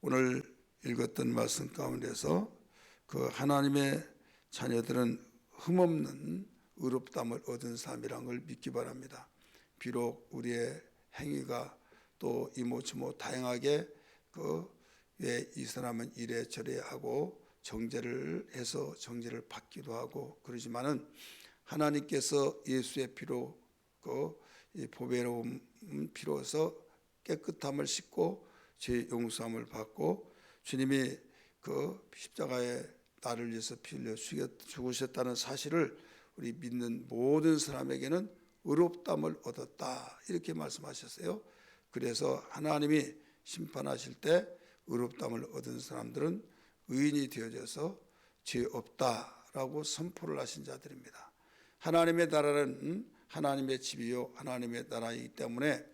오늘 읽었던 말씀 가운데서 그 하나님의 자녀들은 흠없는 의롭다함을 얻은 사람이란 걸 믿기 바랍니다. 비록 우리의 행위가 또 이모저모 다양하게 왜 이 사람은 이래저래 하고 정죄를 해서 정죄를 받기도 하고 그러지만은 하나님께서 예수의 피로 이 보배로운 피로서 깨끗함을 씻고 죄 용서함을 받고 주님이 십자가에 나를 위해서 피 흘려 죽으셨다는 사실을 우리 믿는 모든 사람에게는 의롭다함을 얻었다 이렇게 말씀하셨어요. 그래서 하나님이 심판하실 때 의롭다함을 얻은 사람들은 의인이 되어져서 죄 없다라고 선포를 하신 자들입니다. 하나님의 나라는 하나님의 집이요 하나님의 나라이기 때문에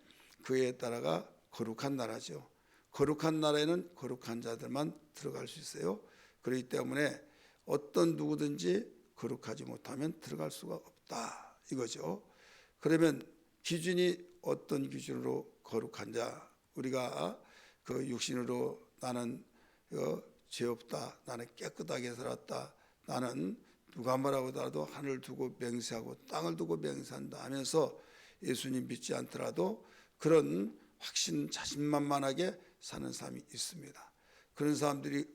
그의 나라가 거룩한 나라죠. 거룩한 나라에는 거룩한 자들만 들어갈 수 있어요. 그렇기 때문에 어떤 누구든지 거룩하지 못하면 들어갈 수가 없다 이거죠. 그러면 기준이 어떤 기준으로 거룩한 자? 우리가 육신으로 나는 죄 없다, 나는 깨끗하게 살았다, 나는 누가 뭐라고 하더라도 하늘을 두고 맹세하고 땅을 두고 맹세한다 하면서 예수님 믿지 않더라도 그런 확신 자신만만하게 사는 사람이 있습니다. 그런 사람들이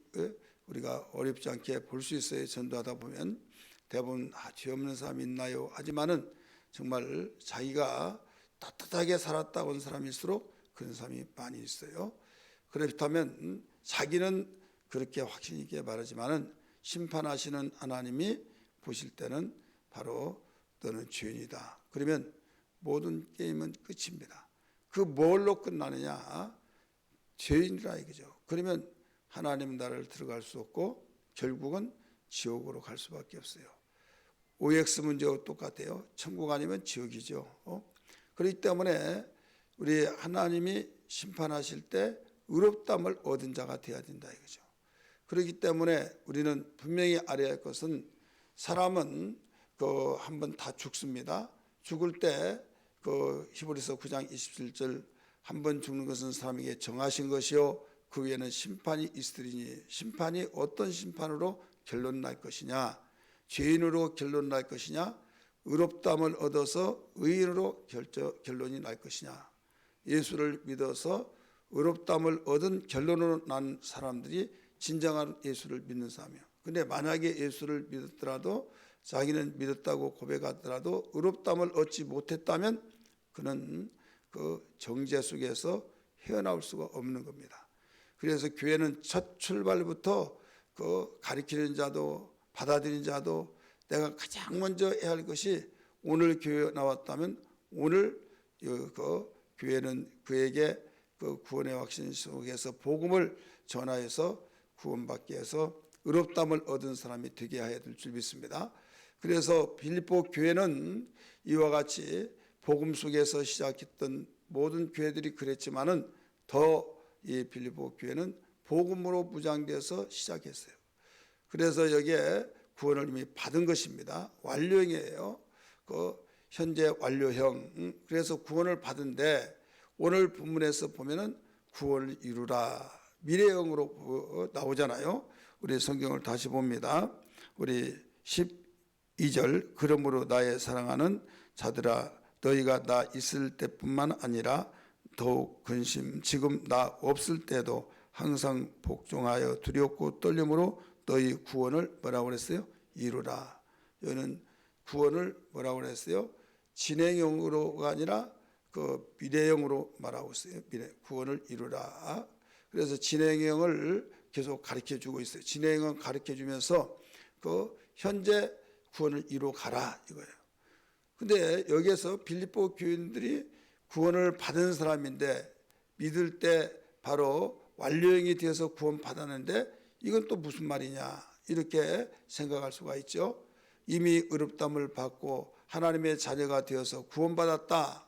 우리가 어렵지 않게 볼 수 있어요. 전도하다 보면 대부분 죄 없는 사람이 있나요? 하지만은 정말 자기가 떳떳하게 살았다 온 사람일수록 그런 사람이 많이 있어요. 그렇다면 자기는 그렇게 확신 있게 말하지만은 심판하시는 하나님이 보실 때는 바로 너는 죄인이다. 그러면 모든 게임은 끝입니다. 그 뭘로 끝나느냐? 죄인이라 이거죠. 그러면 하나님 나라를 들어갈 수 없고 결국은 지옥으로 갈 수밖에 없어요. OX 문제와 똑같아요. 천국 아니면 지옥이죠. 그렇기 때문에 우리 하나님이 심판하실 때 의롭다함을 얻은 자가 되어야 된다 이거죠. 그렇기 때문에 우리는 분명히 알아야 할 것은 사람은 한 번 다 죽습니다. 죽을 때 히브리서 9장 27절 한 번 죽는 것은 사람에게 정하신 것이요 그 위에는 심판이 있으리니 심판이 어떤 심판으로 결론 날 것이냐? 죄인으로 결론 날 것이냐? 의롭다함을 얻어서 의인으로 결론이 날 것이냐? 예수를 믿어서 의롭다함을 얻은 결론으로 난 사람들이 진정한 예수를 믿는 사람이에요. 근데 만약에 예수를 믿었더라도 자기는 믿었다고 고백하더라도 의롭다함을 얻지 못했다면 그는 그 정죄 속에서 헤어나올 수가 없는 겁니다. 그래서 교회는 첫 출발부터 가르치는 자도 받아들이는 자도 내가 가장 먼저 해야 할 것이 오늘 교회에 나왔다면 오늘 교회는 그에게 구원의 확신 속에서 복음을 전하여서 구원받게 해서 의롭다함을 얻은 사람이 되게 해야 될 줄 믿습니다. 그래서 빌립보 교회는 이와 같이 복음 속에서 시작했던 모든 교회들이 그랬지만은 더 이 빌립보 교회는 복음으로 무장돼서 시작했어요. 그래서 여기에 구원을 이미 받은 것입니다. 완료형이에요. 현재 완료형. 그래서 구원을 받은데 오늘 본문에서 보면은 구원을 이루라 미래형으로 나오잖아요. 우리 성경을 다시 봅니다. 우리 12절 그러므로 나의 사랑하는 자들아 너희가 나 있을 때뿐만 아니라 더욱 근심 지금 나 없을 때도 항상 복종하여 두렵고 떨림으로 너희 구원을 뭐라고 그랬어요? 이루라. 여기는 구원을 뭐라고 그랬어요? 진행형으로가 아니라 미래형으로 말하고 있어요. 구원을 이루라. 그래서 진행형을 계속 가르쳐 주고 있어요. 진행형을 가르쳐 주면서 현재 구원을 이루어 가라 이거예요. 근데 여기에서 빌립보 교인들이 구원을 받은 사람인데 믿을 때 바로 완료형이 되어서 구원 받았는데 이건 또 무슨 말이냐 이렇게 생각할 수가 있죠. 이미 의롭다함을 받고 하나님의 자녀가 되어서 구원받았다.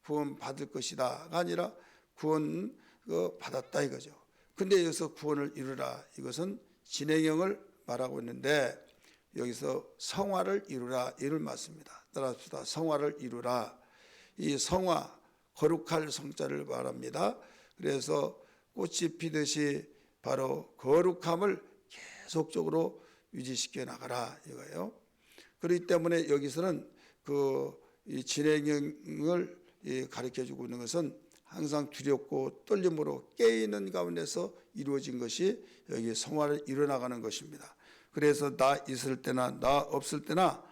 구원받을 것이다가 아니라 구원 받았다 이거죠. 근데 여기서 구원을 이루라 이것은 진행형을 말하고 있는데 여기서 성화를 이루라 이를 맞습니다. 따라합시다. 성화를 이루라. 이 성화 거룩할 성자를 말합니다. 그래서 꽃이 피듯이 바로 거룩함을 계속적으로 유지시켜 나가라 이거예요. 그렇기 때문에 여기서는 이 진행형을 가르쳐 주고 있는 것은 항상 두렵고 떨림으로 깨있는 가운데서 이루어진 것이 여기 성화를 이뤄나가는 것입니다. 그래서 나 있을 때나 나 없을 때나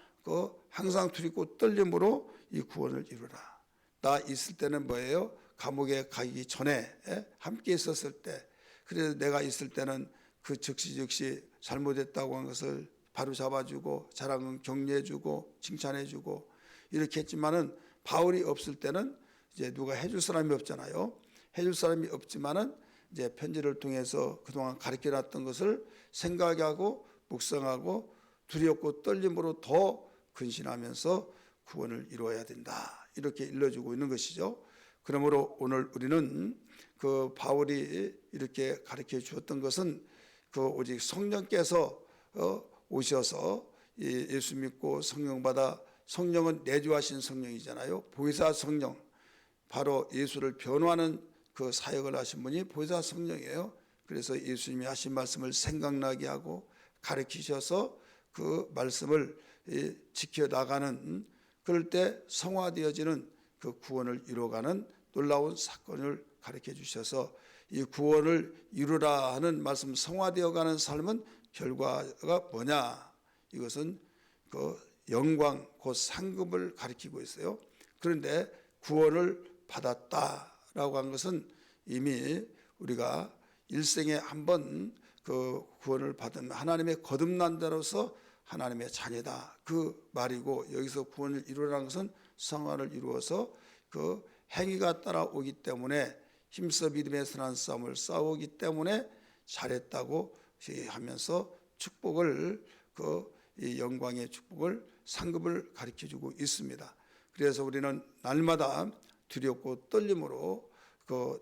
항상 두렵고 떨림으로 이 구원을 이루라. 나 있을 때는 뭐예요? 감옥에 가기 전에 함께 있었을 때, 그래서 내가 있을 때는 그 즉시 잘못했다고 한 것을 바로 잡아주고 자랑은 격려해주고 칭찬해주고 이렇게 했지만은 바울이 없을 때는 이제 누가 해줄 사람이 없잖아요. 해줄 사람이 없지만은 이제 편지를 통해서 그동안 가르쳐놨던 것을 생각하고 묵상하고 두렵고 떨림으로 더 근신하면서 구원을 이루어야 된다. 이렇게 일러주고 있는 것이죠. 그러므로 오늘 우리는 그 바울이 이렇게 가르쳐 주었던 것은 오직 성령께서 오셔서 예수 믿고 성령 받아, 성령은 내주하신 성령이잖아요. 보혜사 성령, 바로 예수를 변호하는 그 사역을 하신 분이 보혜사 성령이에요. 그래서 예수님이 하신 말씀을 생각나게 하고 가르치셔서 그 말씀을 지켜나가는, 그럴 때 성화되어지는 그 구원을 이루어가는 놀라운 사건을 가르쳐 주셔서 이 구원을 이루라 하는 말씀, 성화되어가는 삶은 결과가 뭐냐? 이것은 그 영광, 곧 상급을 가리키고 있어요. 그런데 구원을 받았다라고 한 것은 이미 우리가 일생에 한 번 그 구원을 받은 하나님의 거듭난 자로서 하나님의 자녀다, 그 말이고, 여기서 구원을 이루라는 것은 성화를 이루어서 그 행위가 따라오기 때문에 힘써 믿음의 선한 싸움을 싸우기 때문에 잘했다고 하면서 축복을, 이 영광의 축복을, 상급을 가르쳐주고 있습니다. 그래서 우리는 날마다 두렵고 떨림으로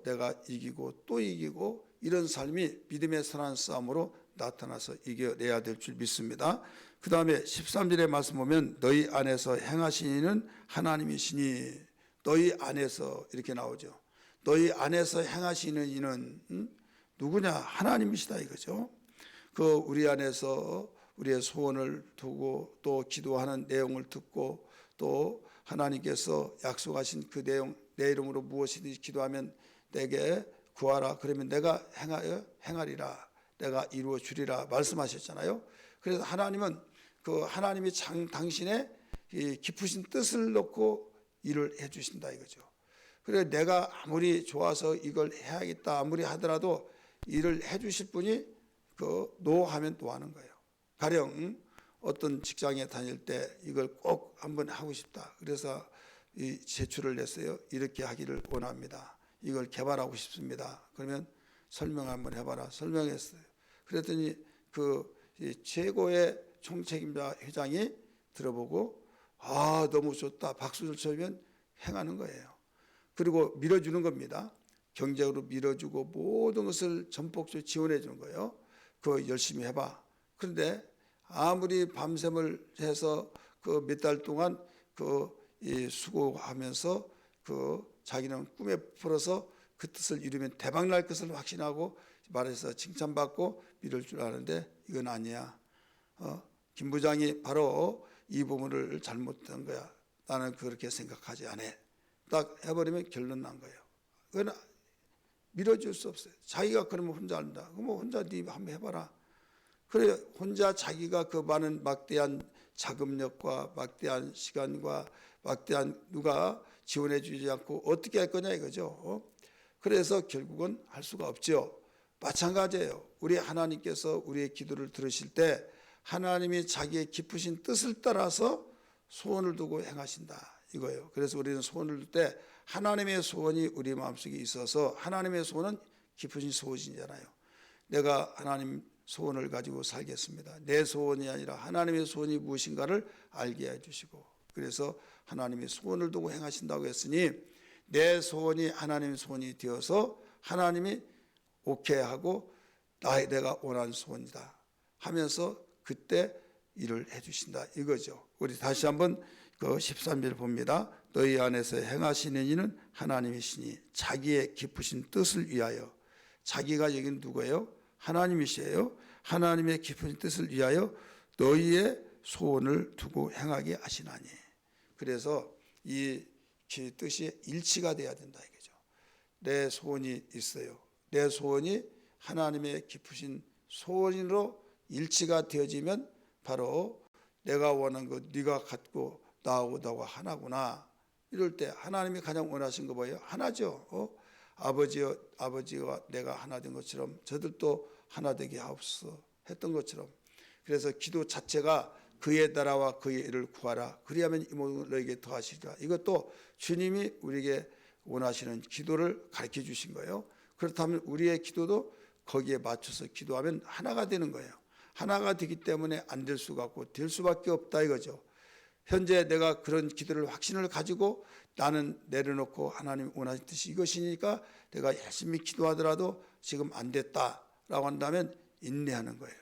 내가 이기고 또 이기고 이런 삶이 믿음의 선한 싸움으로 나타나서 이겨내야 될 줄 믿습니다. 그 다음에 13절의 말씀 보면 너희 안에서 행하시는 하나님이시니, 너희 안에서 이렇게 나오죠. 너희 안에서 행하시는 이는 누구냐? 하나님이시다 이거죠. 우리 안에서 우리의 소원을 두고 또 기도하는 내용을 듣고 또 하나님께서 약속하신 그 내용, 내 이름으로 무엇이든지 기도하면 내게 구하라, 그러면 내가 행하리라, 내가 이루어 주리라 말씀하셨잖아요. 그래서 하나님은 하나님이 당신의 이 깊으신 뜻을 놓고 일을 해주신다 이거죠. 그래, 내가 아무리 좋아서 이걸 해야겠다 아무리 하더라도 일을 해주실 분이 노하면 노하는 거예요. 가령 어떤 직장에 다닐 때 이걸 꼭 한번 하고 싶다, 그래서 이 제출을 냈어요. 이렇게 하기를 원합니다. 이걸 개발하고 싶습니다. 그러면 설명 한번 해봐라. 설명했어요. 그랬더니 이 최고의 총책임자 회장이 들어보고 너무 좋다 박수를 쳐면 행하는 거예요. 그리고 밀어주는 겁니다. 경제적으로 밀어주고 모든 것을 전폭적으로 지원해 주는 거예요. 열심히 해봐. 그런데 아무리 밤샘을 해서 몇 달 동안 이 수고하면서 자기는 꿈에 풀어서 그 뜻을 이루면 대박 날 것을 확신하고 말해서 칭찬받고 믿을 줄 아는데 이건 아니야. 김 부장이 바로 이 부분을 잘못한 거야. 나는 그렇게 생각하지 않아. 딱 해버리면 결론 난 거예요. 그건 밀어줄 수 없어요. 자기가 그러면 혼자 한다. 그럼 혼자 네 한번 해봐라. 그래, 혼자 자기가 그 많은 막대한 자금력과 막대한 시간과 막대한 누가 지원해 주지 않고 어떻게 할 거냐 이거죠. 그래서 결국은 할 수가 없죠. 마찬가지예요. 우리 하나님께서 우리의 기도를 들으실 때 하나님이 자기의 깊으신 뜻을 따라서 소원을 두고 행하신다 이거예요. 그래서 우리는 소원을 둘 때 하나님의 소원이 우리 마음속에 있어서, 하나님의 소원은 깊으신 소원이잖아요. 내가 하나님 소원을 가지고 살겠습니다. 내 소원이 아니라 하나님의 소원이 무엇인가를 알게 해주시고, 그래서 하나님의 소원을 두고 행하신다고 했으니 내 소원이 하나님의 소원이 되어서 하나님이 오케이 하고 내가 원하는 소원이다 하면서 그때 일을 해주신다 이거죠. 우리 다시 한번 13절 봅니다. 너희 안에서 행하시는 이는 하나님이시니 자기의 깊으신 뜻을 위하여. 자기가 여기는 누구예요? 하나님이시에요. 하나님의 깊은 뜻을 위하여 너희의 소원을 두고 행하게 하시나니. 그래서 이 뜻이 일치가 돼야 된다 이거죠. 내 소원이 있어요. 내 소원이 하나님의 깊으신 소원으로 일치가 되어지면 바로 내가 원하는 것 네가 갖고 나하고 하나구나. 이럴 때 하나님이 가장 원하신 거 뭐예요? 하나죠. 아버지와 내가 하나 된 것처럼 저들도 하나 되게 하옵소서 했던 것처럼. 그래서 기도 자체가 그의 나라와 그의 일을 구하라. 그리하면 이 모든 너에게 더하시리라. 이것도 주님이 우리에게 원하시는 기도를 가르쳐 주신 거예요. 그렇다면 우리의 기도도 거기에 맞춰서 기도하면 하나가 되는 거예요. 하나가 되기 때문에 안 될 수가 없고 될 수밖에 없다 이거죠. 현재 내가 그런 기도를 확신을 가지고 나는 내려놓고 하나님 원하신 뜻이 이것이니까 내가 열심히 기도하더라도 지금 안 됐다라고 한다면 인내하는 거예요.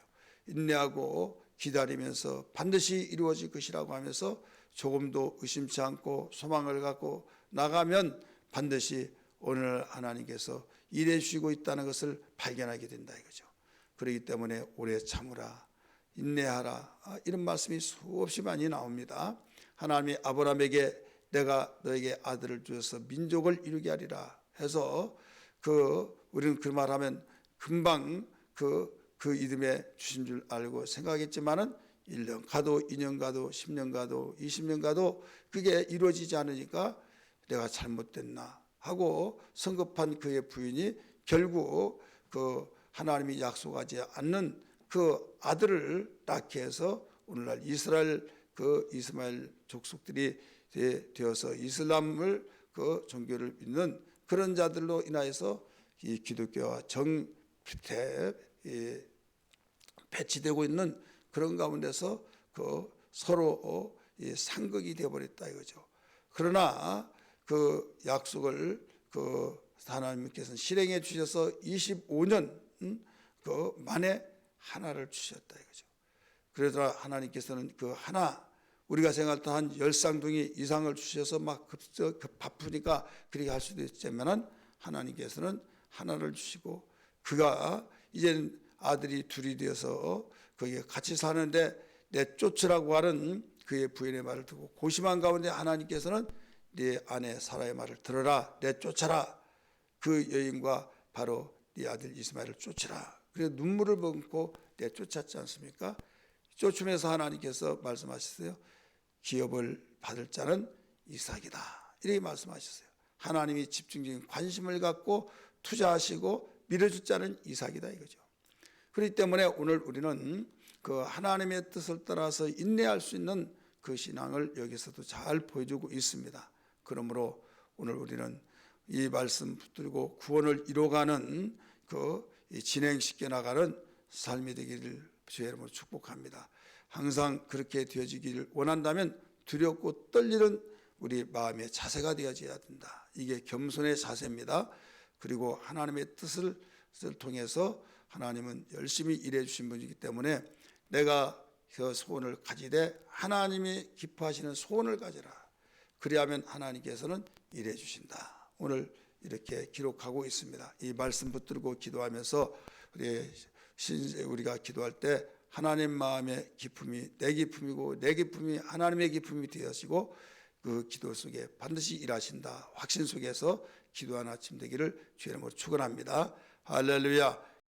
인내하고 기다리면서 반드시 이루어질 것이라고 하면서 조금도 의심치 않고 소망을 갖고 나가면 반드시 오늘 하나님께서 일해 주시고 있다는 것을 발견하게 된다 이거죠. 그렇기 때문에 오래 참으라, 인내하라, 이런 말씀이 수없이 많이 나옵니다. 하나님이 아브라함에게 내가 너에게 아들을 주어서 민족을 이루게 하리라 해서 우리는 그 말하면 금방 그 이름에 주신 줄 알고 생각했지만은 1년 가도 2년 가도 10년 가도 20년 가도 그게 이루어지지 않으니까 내가 잘못됐나 하고 성급한 그의 부인이 결국 하나님이 약속하지 않는 그 아들을 낳게 해서 오늘날 이스마엘 족속들이 되어서 이슬람을 종교를 믿는 그런 자들로 인하여서 이 기독교와 배치되고 있는 그런 가운데서 서로 상극이 되어버렸다 이거죠. 그러나 그 약속을 하나님께서는 실행해 주셔서 25년 만에 하나를 주셨다 이거죠. 그러다 하나님께서는 우리가 생각할 때 한 10쌍둥이 이상을 주셔서 막 바쁘니까 그렇게 할 수도 있지만 하나님께서는 하나를 주시고 그가 이제는 아들이 둘이 되어서 거기에 같이 사는데 내쫓으라고 하는 그의 부인의 말을 듣고 고심한 가운데 하나님께서는 네 아내 사라의 말을 들어라, 내쫓아라. 그 여인과 바로 네 아들 이스마엘을 쫓으라. 그래서 눈물을 머금고 내쫓았지 않습니까? 쫓으면서 하나님께서 말씀하셨어요. 기업을 받을 자는 이삭이다. 이렇게 말씀하셨어요. 하나님이 집중적인 관심을 갖고 투자하시고 밀어줄 자는 이삭이다 이거죠. 그렇기 때문에 오늘 우리는 그 하나님의 뜻을 따라서 인내할 수 있는 그 신앙을 여기서도 잘 보여주고 있습니다. 그러므로 오늘 우리는 이 말씀 붙들고 구원을 이뤄가는 진행시켜 나가는 삶이 되기를 주의 이름으로 축복합니다. 항상 그렇게 되어지기를 원한다면 두렵고 떨리는 우리 마음의 자세가 되어져야 된다. 이게 겸손의 자세입니다. 그리고 하나님의 뜻을 통해서 하나님은 열심히 일해 주신 분이기 때문에 내가 그 소원을 가지되 하나님이 기뻐하시는 소원을 가져라. 그리하면 하나님께서는 일해 주신다. 오늘 이렇게 기록하고 있습니다. 이 말씀 붙들고 기도하면서 우리가 기도할 때 하나님 마음의 기쁨이 내 기쁨이고 내 기쁨이 하나님의 기쁨이 되어지고 그 기도 속에 반드시 일하신다. 확신 속에서 기도하는 아침 되기를 주의 이름으로 축원합니다. 할렐루야.